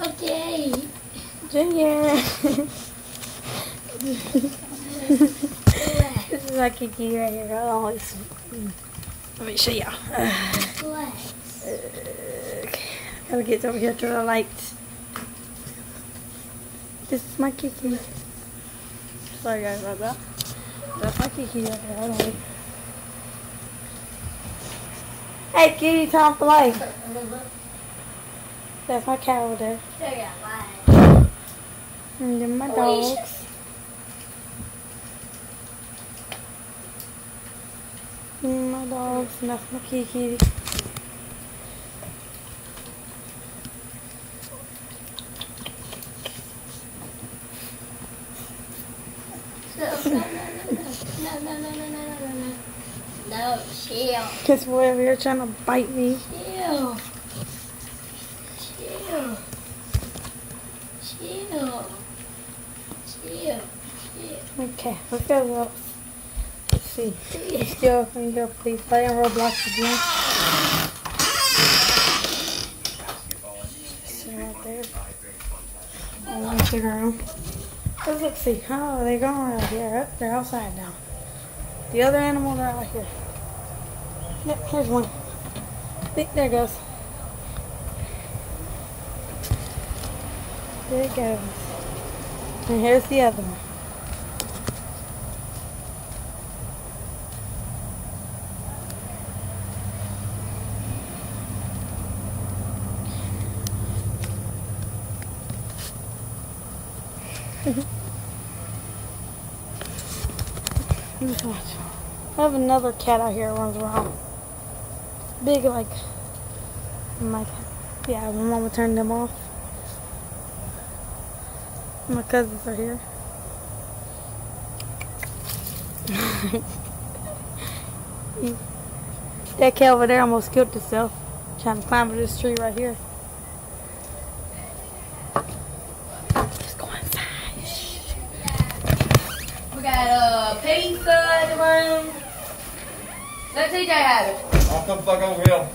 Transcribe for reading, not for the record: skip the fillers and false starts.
Okay. Junior. This is our Kiki right here. Always. Let me show y'all. Okay. Gotta get over here to the lights. This is my Kiki. Sorry guys about that. That's my Kiki right there. Hold on. Hey kitty, time for life. That's my cat over there. And then my dogs. And my dogs, and that's my Kiki. No, chill. This boy over here trying to bite me. Chill. Chill. Chill. Chill. Okay, let's go up. Let's see. Let's go. Can you go please play on Roblox again? See right there. Oh, I'm figure out. Let's see. Oh, they're going right here. Oh, they're outside now. The other animals are out here. Yep, here's one. There it goes. There it goes. And here's the other one. Let's watch. I have another cat out here that runs around. Big, like, yeah, my mama turned them off. My cousins are here. That cat over there almost killed itself trying to climb this tree right here. Let's go inside. Shh. We got pizza in the room. Let TJ have it. I'll come fuck over here.